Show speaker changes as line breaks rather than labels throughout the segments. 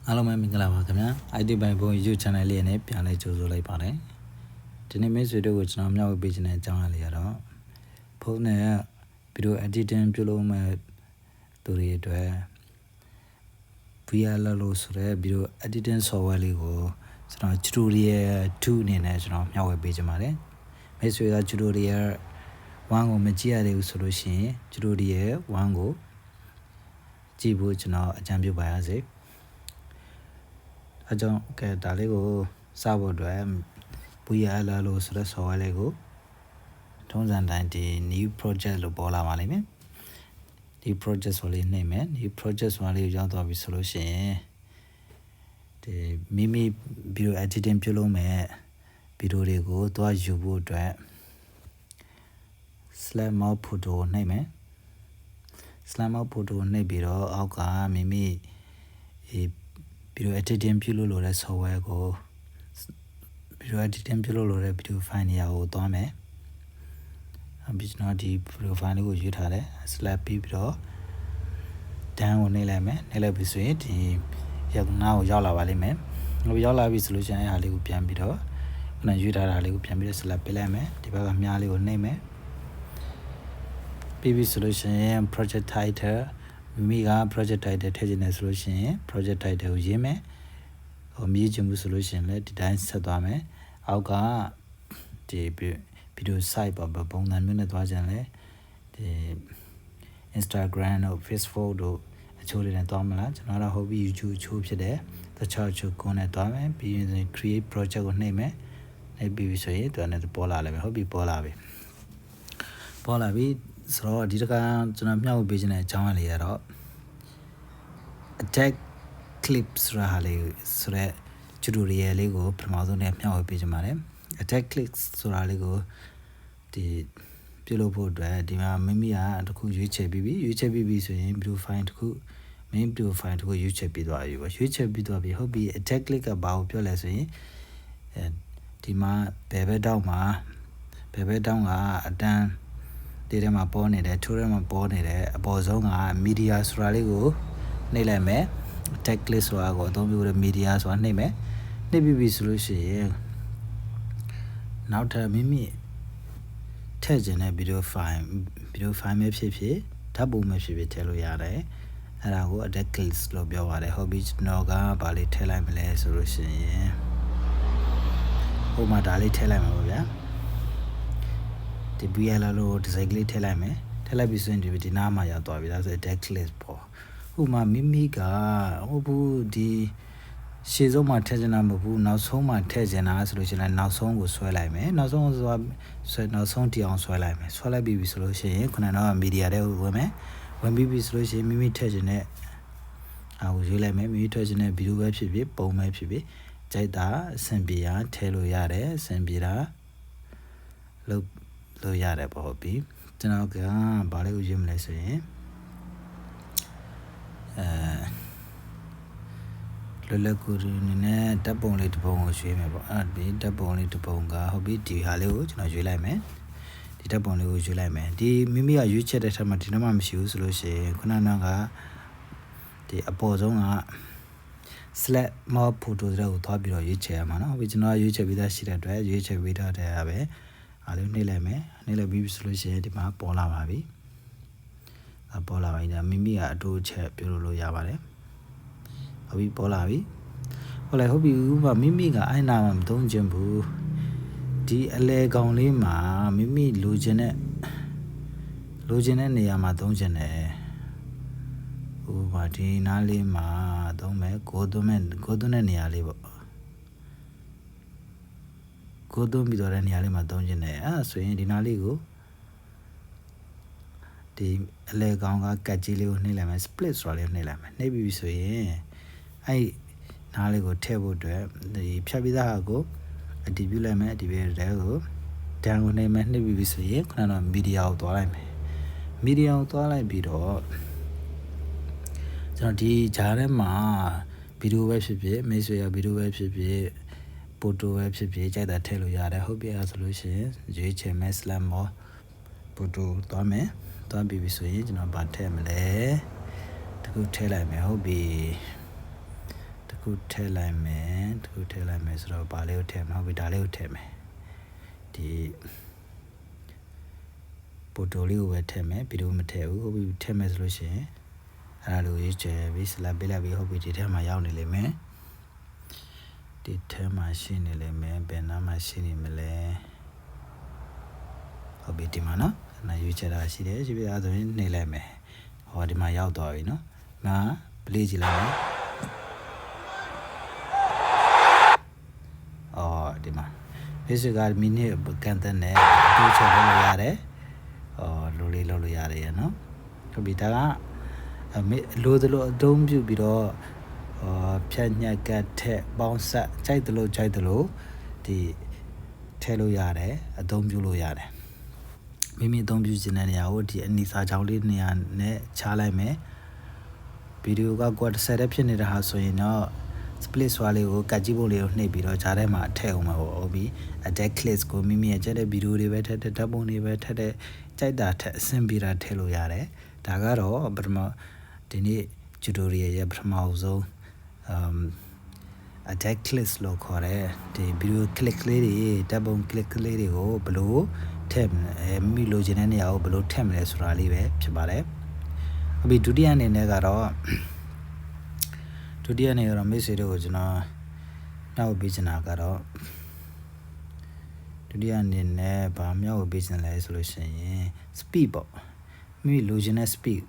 Hello, my Mingala. I did by boy you channel in a piano to like party. Didn't miss video which now now business channel. Pone Pido editing below my to read VLLO sure Bido editing so well go. So truly 2 in national now Bijamare. Miss with a Julia one go Magia solution, Julia one go. Jibuch now a champion by Azek. I don't get a lego sabo dram VLLO so that's how I lego. 2019 new project လို့ပေါ်လာပါလိမ့်မယ်ဒီ project ဆိုလေးနှိမ့်မယ်ဒီ project ဆိုလေးကိုရောက်သွားပြီဆိုလို့ရှိရင်ဒီမိမိ video editing ပြုလုပ်မယ် video တွေကိုသွားယူဖို့အတွက် slide mount photo နှိမ့်မယ် slide mount photo နှိမ့်ပြီးတော့အောက်ကမိမိ video editing ပြုလုပ်လို့တဲ့ software ကို video editing ပြုလုပ်လို့တဲ့ video file နေရာကိုသွားမယ်ပြီးတော့ဒီ profile လေးကိုရွေးထားတယ် slap ပြီးတော့ down ကိုနှိပ်လိုက်မယ်နှိပ်လိုက်ပြီဆိုရင်ဒီရောက်နားကိုရောက်လာပါလိမ့်မယ်ဟိုရောက်လာပြီဆိုလို့ရှိရင်အားလေးကိုပြန်ပြီးတော့ခုနရွေးထားတာလေးကိုပြန်ပြီးတော့ slap ပေးလိုက်မယ်ဒီဘက်ကမြားလေးကိုနှိပ်မယ်ပြီးပြီဆိုလို့ရှိရင် project title မိမိက project title ထည့်ခြင်းနဲ့ဆိုလို့ရှိရင် project title ကိုရေးမယ်ဟိုမြည်ချင်မှုဆိုလို့ရှိရင်လည်းဒီတိုင်းဆက်သွားမယ်အောက်ကဒီvideo site ပေါ့ပုံစံမျိုးနဲ့သွားကြတယ်ဒီ Instagram တို့ Facebook တို့အချိုးလေးနဲ့သွားမလားကျွန်တော်တော့ hobby YouTube အချိုးဖြစ်တယ်တခြားအချိုးကိုနဲ့သွားမယ်ပြီးရင် create project ကိုနှိပ်မယ်နှိပ်ပြီးဆိုရင်သူကလည်းပေါ်လာလိမ့်မယ်ဟုတ်ပြီပေါ်လာပြီဆိုတော့ဒီတခါကျွန်တော်မျှဝေပေးခြင်းတဲ့အကြောင်းအရာလေးကတော့ attack clips ဆိုတာလေးဆိုတော့ tutorial လေးကိုပထမဆုံးနဲ့မျှဝေပေးခြင်းပါတယ်attack clicks ဆိုတာလေးကိုဒီပြုလုပ်ဖို့အတွက်ဒီမှာမိမိကတခုရွေးချယ်ပြီးပြီဆိုရင် video file တခု main video file တခုရွေးချယ်ပြီးသွားပြီပေါ့ရွေးချယ်ပြီးသွားပြီဟုတ်ပြီ attack click ကဘာကိုပြောလဲဆိုရင်ဒီမှာဘယ်ဘက်တောင်းကအတန်းဒီထဲမှာပေါ်နေတယ်ထိုးထဲမှာပေါ်နေတယ်အပေါ်ဆုံးက media ဆိုတာလေးကိုနှိပ်လိုက်မယ် attack click ဆိုတာကိုအသုံးပြုတဲ့ media ဆိုတာနှိပ်မယ်နှိပ်ပြီးပြီဆိုလို့ရှိရင်နောက်ထပ်မိမိထည့်ခြင်းတဲ့ video file ပဲဖြစ်ဖြစ်ဓာတ်ပုံပဲဖြစ်ဖြစ်ထည့်လို့ရတယ်အဲ့ဒါကို attack clips လို့ပြောပါတယ်ဟုတ်ပြီကျွန်တော်ကဗာလေးထည့်လိုက်မလဲဆိုလို့ရှိရင်ဟိုမှာဒါလေးထည့်လိုက်မှာပေါ့ဗျာဒီ VLLO ဒီဇိုင်းကလေးထည့်လိုက်မယ်ထည့်လိုက်ပြီးဆိုရင်ဒီနားမှာရောက်သွားပြီဒါဆို attack clips ပေါ့ဟိုမှာမိမိကဟိုဘူးဒီရှေ့ဆုံးမှာထည့်ချင်တာမဟုတ်ဘူးနောက်ဆုံးမှာထည့်ချင်တာဆိုလို့ရှိရင်နောက်ဆုံးကိုဆွဲလိုက်မယ်နောက်ဆုံးဆိုတာနောက်ဆုံးတီအောင်ဆွဲလိုက်မယ်ဆွဲလိုက်ပြီးပြီဆိုလို့ရှိရင်ခုနကတော့ media တဲ့ဝင်မယ်ဝင်ပြီးပြီဆိုလို့ရှိရင်မိမိထည့်ချင်တဲ့အားကိုရွေးလိုက်မယ်မိမိထည့်ချင်တဲ့ video ပဲဖြစ်ဖြစ်ပုံပဲဖြစ်ဖြစ်ကြိုက်တာအဆင်ပြေတာထည့်လို့ရတယ်အဆင်ပြေတာလို့ရတယ်ပေါ့ဟုတ်ပြီကျွန်တော်ကဘာလေးကိုရွေးမလဲဆိုရင်လွယ်ကူနေနဲ့ဓာတ်ပုံလေးတစ်ပုံကိုရွေးမယ်ပေါ့အဲ့ဒီဓာတ်ပုံလေးတစ်ပုံကဟုတ်ပြီဒီဟာလေးကိုကျွန်တော်ရွေးလိုက်မယ်ဒီဓာတ်ပုံလေးကိုရွေးလိုက်မယ်ဒီမိမိကရွေးချက်တဲ့ထက်မှဒီတော့မှမရှိဘူးဆိုလို့ရှိရင်ခုနကဒီအပေါ်ဆုံးက select more photo တွေကိုသွားပြီးတော့ရွေးချယ်ရမှာနော်ဟုတ်ပြီကျွန်တော်ရွေးချယ်ပြီးသားရှိတဲ့အတွက်ရွေးချယ်ပြီးသားတဲ့ဟာပဲအားလုံးနှိပ်လိုက်မယ်နှိပ်လိုက်ပြီးဆိုလို့ရှိရင်ဒီမှာပေါ်လာပါပြီပေါ်လာပါပြီဒါမိမိကအတိုးချက်ပြုလုပ်လို့ရပါတယ်ဟုတ်ပြီပေါ်လာပြီဟုတ်လဲဟုတ်ပြီဥပမာမိမိကအိုင်နာမှာမသုံးချင်ဘူးဒီအလဲကောင်လေးမှာမိမိလိုချင်တဲ့နေရာမှာသုံးချင်တယ်ဥပမာဒီနားလေးမှာသုံးမယ်ကိုသွင်းတဲ့နေရာလေးပေါ့ကိုသွင်းပြီးတော့တဲ့နေရာလေးမှာသုံးချင်တယ်အဲ့ဆိုရင်ဒီနားလေးကိုဒီအလဲကောင်ကကတ်ကြီးလေးကိုနှိပ်လိုက်မယ် split ဆိုတာလေးနှိပ်လိုက်မယ်နှိပ်ပြီးဆိုရင်အဲ့နားလေးကိုထည့်ဖို့အတွက်ဒီဖြတ်ပြီးသားဟာကိုအတီးပြုလိုက်မယ်အတီးပြတဲ့ကိုတန်ကိုနှိပ်မယ်နှိပ်ပြီးဆိုရင်ခုနက media ကိုသွားလိုက်မယ် media ကိုသွားလိုက်ပြီးတော့ကျွန်တော်ဒီဂျားထဲမှာ video ပဲဖြစ်ဖြစ်မိတ်ဆွေရ video ပဲဖြစ်ဖြစ် photo ပဲဖြစ်ဖြစ်ကြိုက်တာထည့်လို့ရတယ်ဟုတ်ပြီအဲ့ဆိုလို့ရှိရင်ရွေးချယ်မယ် slam မော photo သွားမယ်သွားပြီးဆိုရင်ကျွန်တော်ဗာထည့်မလဲတခုထည့်လိုက်မယ်ဟုတ်ပြီတ ခုထဲလိုက်မယ်တခုထဲလိုက်မယ်ဆိုတော့ဘာလေးကိုထည့်မဟုတ်ပြီဒါလေးကိုထည့်မယ်ဒီပိုတိုလေးကိုပဲထည့်မယ်ဗီဒီယိုမထည့်ဘူးဟုတ်ပြီထည့်မယ်ဆိုလို့ရှိရင်အဲ့ဒါလိုရေးချယ်ပြီးစလက်ပေးလိုက်ပြီးဟုတ်ပြီဒီထဲမှာရောက်နေလိမ့်မယ်ဒီထဲမှာရှိနေလိမ့်မယ်ဘယ်နားမှာရှိနေမလဲဟုတ်ပြီဒီမှာနော်နာရွေးချယ်တာရှိတယ်ရှိပြီအဲ့ဒါဆိုရင်နေလိုက်မယ်ဟောဒီမှာရောက်သွားပြီနော်ငါပလေးကြည့်လိုက်မယ်အော်ဒီမှာဒီစကားမိနစ်ကန်တဲ့နဲ့တိုးချက်လုပ်ရတယ်လိုလေးလုပ်လို့ရတယ်ရနော်ဟုတ်ပြီဒါကလိုသလိုအသုံးပြုပြီးတော့ဖြတ်ညက်ကတ်ထက်ပေါင်းဆက်ကြိုက်သလိုဒီထည့်လို့ရတယ်အသုံးပြုလို့ရတယ်မိမိအသုံးပြုခြင်းတဲ့နေရာကိုဒီအနီစာချောင်းလေးနေရာနဲ့ချလိုက်မယ်ဗီဒီယိုကကွာ30တဲ့ဖြစ်နေတာဟာဆိုရင်တော့ split ဆွာလေးကိုကတ်ကြည့်ဖို့လေးကိုနှိပ်ပြီးတော့ဂျားထဲမှာထည့်အောင်မှာပေါ့ဟုတ်ပြီ attack clips ကိုမိမိရဲ့ကြက်တဲ့ဗီဒီယိုတွေပဲထည့်တဲ့ဓာတ်ပုံတွေပဲထည့်တဲ့ကြိုက်တာထက်အဆင်ပြေတာထည့်လို့ရတယ်ဒါကတော့ပထမဒီနေ့ tutorial ရဲ့ပထမဆုံး attack clips လို့ခေါ်တဲ့ဒီဗီဒီယို click လေးတွေဓာတ်ပုံ click လေးတွေကိုဘယ်လိုထည့်မိမိလိုချင်တဲ့နေရာကိုဘယ်လိုထည့်မလဲဆိုတာလေးပဲဖြစ်ပါတယ်ဟုတ်ပြီဒုတိယအနေနဲ့ကတော့မိတ်ဆွေတို့ကိုကျွန်တော်နောက်ပေးချင်တာကတော့ဒုတိယအနေနဲ့ဗာမြောက်ပေးချင်လဲဆိုလို့ရှိရင် speed ပေါ့မိလိုချင်တဲ့ speed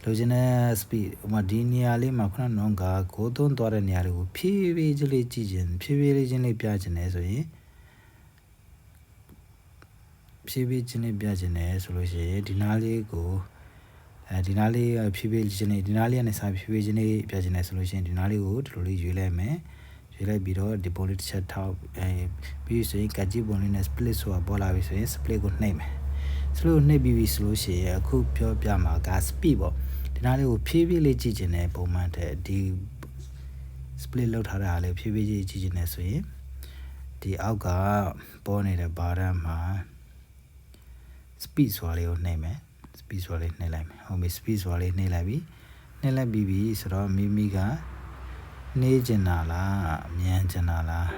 ဟိုမှာဒီနေရာလေးမှာခုနကကိုသွန်းသွားတဲ့နေရာတွေကိုဖြည်းဖြည်းချင်းလေးကြည့်ခြင်းဖြည်းဖြည်းလေးချင်းလေးပြချင်တယ်ဆိုရင်ဖြည်းဖြည်းချင်းလေးပြချင်တယ်ဆိုလို့ရှိရင်ဒီနားလေးကိုဒီနားလေးဖြည်းဖြည်းချင်းလေးဒီနားလေးကနေစဖြည်းဖြည်းချင်းလေးပြချင်တယ်ဆိုလို့ရှိရင်ဒီနားလေးကိုဒီလိုလေးရွေးလိုက်မယ်ရွေးလိုက်ပြီးတော့ဒီပုံလေးတစ်ချက်ထောက်ပြီးဆိုရင်ကတ်ကြည့်ပုံလေးနဲ့ split ဆိုတာပေါ်လာပြီဆိုရင် split ကိုနှိပ်မယ် split ကိုနှိပ်ပြီးပြီဆိုလို့ရှိရင်အခုပြောပြမှာက speed ပေါ့ဒီနားလေးကိုဖြည်းဖြည်းလေးကြည့်ချင်တယ်ပုံမှန်တဲ့ဒီ split လောက်ထားတာလေးဖြည်းဖြည်းကြည့်ချင်တယ်ဆိုရင်ဒီအောက်ကပေါ်နေတဲ့ button မှာ speed ဆိုတာလေးကိုနှိပ်မယ် speed ဆိုတာလေးနှိပ်လိုက်မယ်ဟုတ်ပြီ speed ဆိုတာလေးနှိပ်လိုက်ပြီဆိုတော့မိမိကနှေးကျင်တာလားမြန်ကျင်တာလား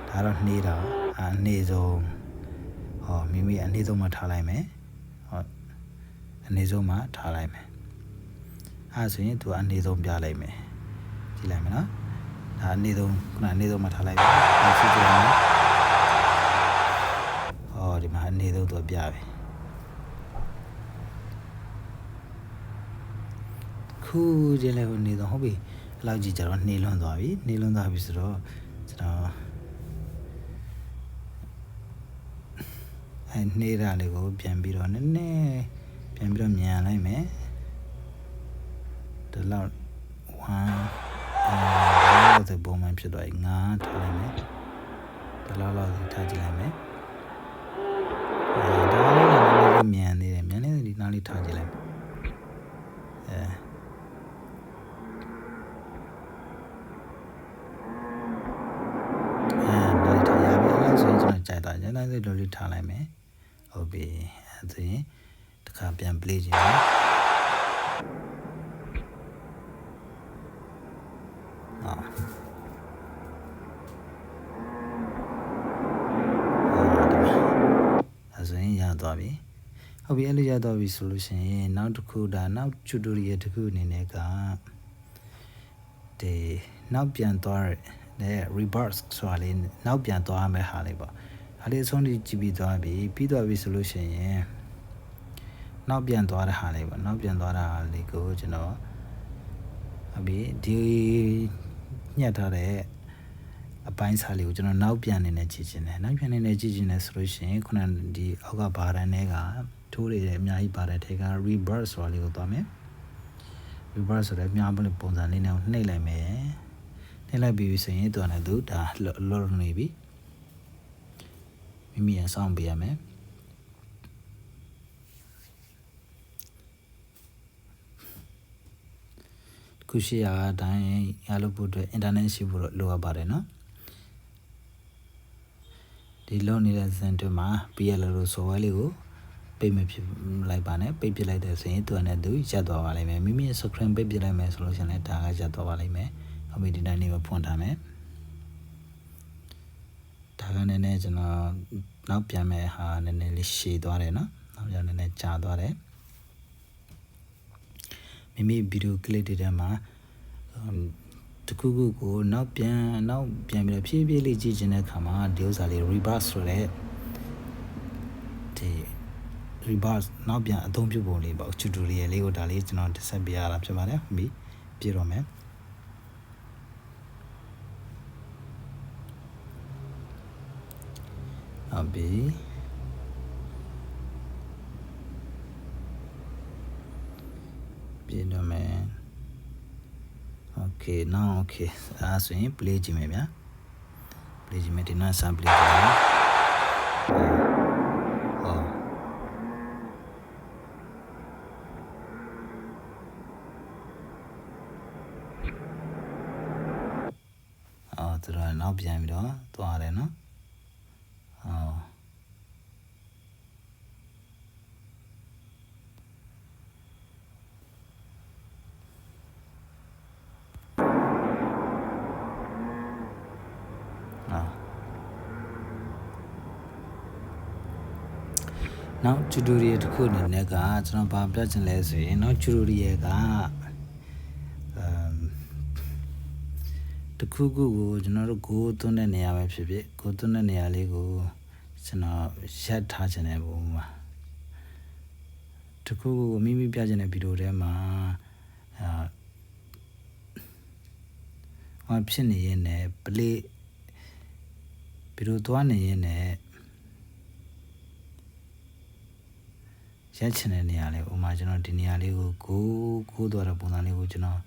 ဒါတော့နှေးတာအနေဆုံးမိမိအနေဆုံးမှာထားလိုက်မယ်ဟုတ်အနေဆုံးမှာထားလိုက်မယ်အဲ့ဆိုရင်သူအနေဆုံးပြလိုက်မယ်ကြည့်လိုက်မယ်နော်ဒါအနေဆုံးခုနအနေဆုံးမှာထားလိုက်မယ်ကြည့်ကြည့်လိုက်မယ်ဒီမှာအနေဆုံးသူပြပြီခုကျင်းလည်းနေတော့ဟုတ်ပြီအဲ့လောက်ကြီးကျတော့နှေးလွန်းသွားပြီဆိုတော့ကျွန်တော်နှေးတာလေးကိုပြန်ပြီးတော့နည်းနည်းပြန်ပြီးတော့မြန်လိုက်မယ်ဒီလောက်1ပုံမှန်ဖြစ်သွားပြီ9ထားလိုက်မယ်ဒီလောက်ထားကြည့်လိုက်မယ်ဒါလေးလည်းမြန်နေတယ်ဒီနားလေးထားကြည့်လိုက်မယ်ကြိုက်သွားတယ်လိုလေးထားလိုက်မယ်ဟုတ်ပြီအဲဆိုရင်တစ်ခါပြန် play ကြည့်မယ်အဲဆိုရင်ရသွားပြီဟုတ်ပြီအဲ့လိုရသွားပြီဆိုလို့ရှိရင်နောက်တစ်ခုနောက် tutorial တစ်ခုအနေနဲ့ကဒီနောက်ပြန်သွားတဲ့ reverse ဆိုတာလေးနောက်ပြန်သွားရမယ့်ဟာလေးပေါ့ဒါလေးအဆုံးထိကြည့်ပြီးသွားပြီဆိုလို့ရှိရင်နောက်ပြန်သွားတဲ့ဟာလေးပေါ့နောက်ပြန်သွားတာလေးကိုကျွန်တော်ဒီညှက်ထားတဲ့အပိုင်းစားလေးကိုကျွန်တော်နောက်ပြန်နေနဲ့ကြည့်ချင်တယ်ဆိုလို့ရှိရင်ခုနဒီအောက်ကဘာတန်းတွေကထိုးနေတယ်အများကြီးပါတဲ့ထဲက reverse ဆိုတာလေးကိုသွားမယ် reverse ဆိုတဲ့များပုံစံလေးနဲ့နှိပ်လိုက်မယ်နှိပ်လိုက်ပြီးဆိုရင်သူကလည်းသူဒါလော်နေပြီမိမိအဆောင်ပေးရမယ်ခုရှိရအတိုင်းရလို့ဖို့အတွက် internet ရှိဖို့လိုအပ်ပါတယ်နော်ဒီလုံးနေတဲ့စင်တွေမှာ VLLO ဆိုဝဲလေးကို ပိတ်မဖြစ်လိုက်ပါနဲ့ပိတ်ပြလိုက်တဲ့ဆိုရင်သူကလည်းသူရပ်သွားပါလိမ့်မယ်မိမိရဲ့ screen ပိတ်ပြလိုက်မယ်ဆိုလို့ရှိရင်လည်းဒါကရပ်သွားပါလိမ့်မယ်ဟုတ်ပြီဒီတိုင်းလေးပဲဖွင့်ထားမယ်ဒါကလည်းကျွန်တော်နောက်ပြန်မဲ့ဟာနည်းနည်းလေးရှည်သွားတယ်နော်နောက်ပြန်နည်းနည်းကြာသွားတယ်မိမိဗီဒီယိုကလစ်တွေထဲမှာတခုခုကိုနောက်ပြန်ပြီးတော့ဖြည်းဖြည်းလေးကြည့်ချင်တဲ့အခါမှာဒီဥစ္စာလေး reverse ဆိုတဲ့ဒီ reverse နောက်ပြန်အသုံးပြုပုံလေးပေါ့ tutorial လေးကိုဒါလေးကျွန်တော်တင်ဆက်ပြရတာဖြစ်ပါတယ်ဟုတ်ပြီပြတော့မယ်ဟုတ်ပြီပြတော့မယ် okay now okay အဲ့ဆိုရင် play ကြည့်မယ်ဗျာ play ကြည့်မယ်ဒီနောက် sample ကြည့်မယ်သူတို့နောက်ပြန်ပြီးတော့သွားတယ်နော်နောက် tutorial တစ်ခုအနေနဲ့ကကျွန်တော်ဘာပြချင်လဲဆိုရင်နောက် tutorial ကတခုခုကိုကျွန်တော်တို့ကိုသွင်းတဲ့နေရာပဲဖြစ်ဖြစ်ကိုသွင်းတဲ့နေရာလေးကိုကျွန်တော်ရပ်ထားခြင်းနဲ့ပုံမှာတခုခုကိုမိမိပြခြင်းတဲ့ဗီဒီယိုထဲမှာဖြစ်နေရင်လည်း play ဗီဒီယိုသွားနေရင်လည်းရက်ချင်တဲ့နေရာလေးဥမာကျွန်တော်ဒီနေရာလေးကိုကိုသွားတဲ့ပုံစံလေးကိုကျွန်တော်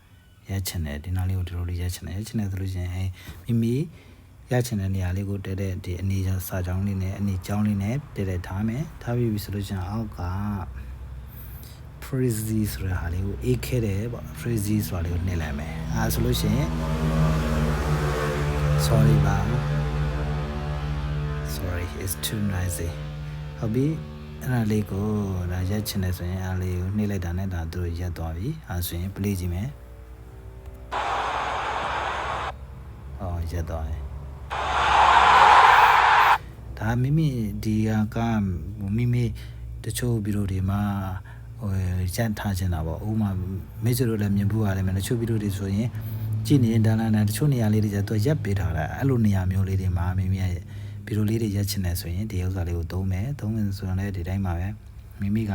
ရက်ချင်တယ်ဒီနားလေးကိုတော်တော်လေးရက်ချင်တယ်ဆိုလို့ရှိရင်မိမိရက်ချင်တဲ့နေရာလေးကိုတဲတဲ့ဒီအနေစာကြောင်းလေးနဲ့အနေကြောင်းလေးနဲ့တဲထားမယ်ထားပြီးပြီဆိုလို့ရှိရင်အောက်က phrase ဆိုတဲ့ဟာလေးကိုအေးခဲတယ်ပေါ့ phrase ဆိုတာလေးကိုနှိပ်လိုက်မယ်ဆိုလို့ရှိရင် sorry it's too noisy ဟုတ်ပြီအဲ့ဒါလေးကိုဒါရက်ချင်တယ်ဆိုရင်အဲ့လေးကိုနှိပ်လိုက်တာနဲ့ဒါသူတို့ရက်သွားပြီဆိုရင် play ကြည့်မယ်ရက်သွားတယ်ဒါမိမိဒီကမိမိတချို့ဗီဒီယိုတွေမှာရက်ထားချင်တာပေါ့ဥပမာမိတ်ဆွေတို့လည်းမြင်ဖို့ရတယ်မယ်တချို့ဗီဒီယိုတွေဆိုရင်ကြည့်နေတဲ့လမ်းတချို့နေရာလေးတွေကျတော့ရက်ပေးထားတာအဲ့လိုနေရာမျိုးလေးတွေမှာမိမိရဲ့ဗီဒီယိုလေးတွေရက်ချင်တယ်ဆိုရင်ဒီဥစ္စာလေးကိုသုံးမယ်ဆိုရင်လည်းဒီတိုင်းပါပဲမိမိက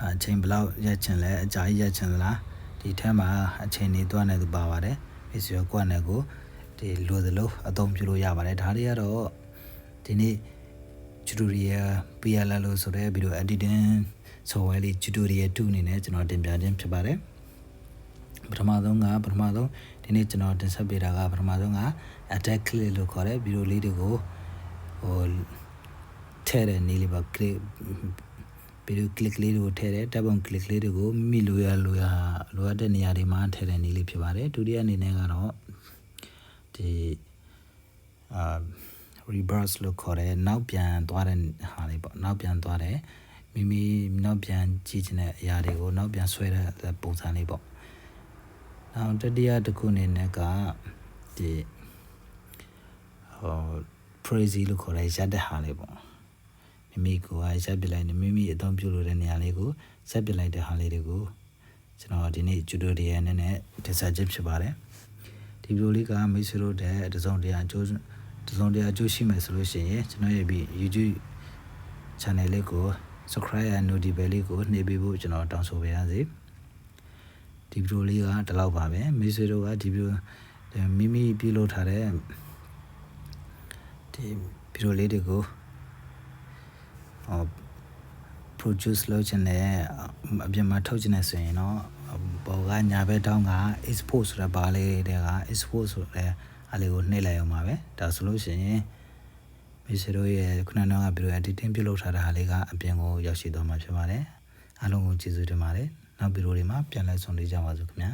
အချိန်ဘယ်လောက်ရက်ချင်လဲအကြာကြီးရက်ချင်သလားဒီထဲမှာအချိန်တွေတွန်းနေသူပါပါတယ်ဒီဆိုကွက်နဲ့ကိုဒီလိုသလိုအသုံးပြုလို့ရပါတယ်ဒါတွေကတော့ဒီနေ့ tutorial VLLO ဆိုတဲ့ video editing software လေး tutorial 2အနေနဲ့ကျွန်တော်တင်ပြခြင်းဖြစ်ပါတယ်ပထမဆုံးဒီနေ့ကျွန်တော်တင်ဆက်ပေးတာကပထမဆုံးက attack click လို့ခေါ်တဲ့ video လေးတွေကိုထည့်တဲ့နည်းလေးပါ click video click လေးတွေကိုထည့်တဲ့တပ်ပုံ click လေးတွေကိုမိလိုရတဲ့နေရာတွေမှာထည့်တဲ့နည်းလေးဖြစ်ပါတယ်ဒုတိယအနေနဲ့ကတော့ဒီreverse လို့ခေါ်တဲ့နောက်ပြန်သွားတဲ့ဟာလေးပေါ့နောက်ပြန်သွားတယ်မိမိနောက်ပြန်ကြည့်ချင်တဲ့အရာတွေကိုနောက်ပြန်ဆွဲတဲ့ပုံစံလေးပေါ့နောက်တတိယတစ်ခုအနေနဲ့ကဒီ phrase လို့ခေါ်တဲ့ရပ်တဲ့ဟာလေးပေါ့မိမိကိုရပ်ပစ်လိုက်နေမိမိအသုံးပြုလို့တဲ့နေရာလေးကိုဆက်ပစ်လိုက်တဲ့ဟာလေးတွေကိုကျွန်တော်ဒီနေ့ tutorial နဲ့တင်ဆက်ခြင်းဖြစ်ပါတယ်ဒီဗီဒီယိုလေးကမိတ်ဆွေတို့တဲ့တစုံတရာအကျိုးရှိမယ်ဆိုလို့ရှိရင်ကျွန်တော်ရဲ့ YouTube channel လေးကို subscribe and notify bell လေးကိုနှိပ်ပေးဖို့ကျွန်တော်တောင်းဆိုပါရစေဒီဗီဒီယိုလေးကဒီလောက်ပါပဲမိတ်ဆွေတို့ကဒီဗီဒီယိုမိမိပြုလုပ်ထားတဲ့ဒီဗီဒီယိုလေးတွေကို produce လုပ်ချင်တဲ့အပြင်မှာထုတ်ချင်နေဆိုရင်တော့ပေါ်ကညာဘက်တောင်းက export ဆိုတဲ့ဘာလေးတွေက export ဆိုတဲ့အလေးကိုနှိပ်လိုက်အောင်ပါပဲဒါဆိုလို့ရှိရင်မိတ်ဆွေတို့ရဲ့ခုနကဗီဒီယို editing ပြုလုပ်ထားတဲ့ဟာလေးကအပြင်ကိုရောက်ရှိသွားမှာဖြစ်ပါတယ်အားလုံးကိုကျေးဇူးတင်ပါတယ်နောက်ဗီဒီယိုတွေမှာပြန်လည်ဆုံတွေ့ကြပါစို့ခင်ဗျာ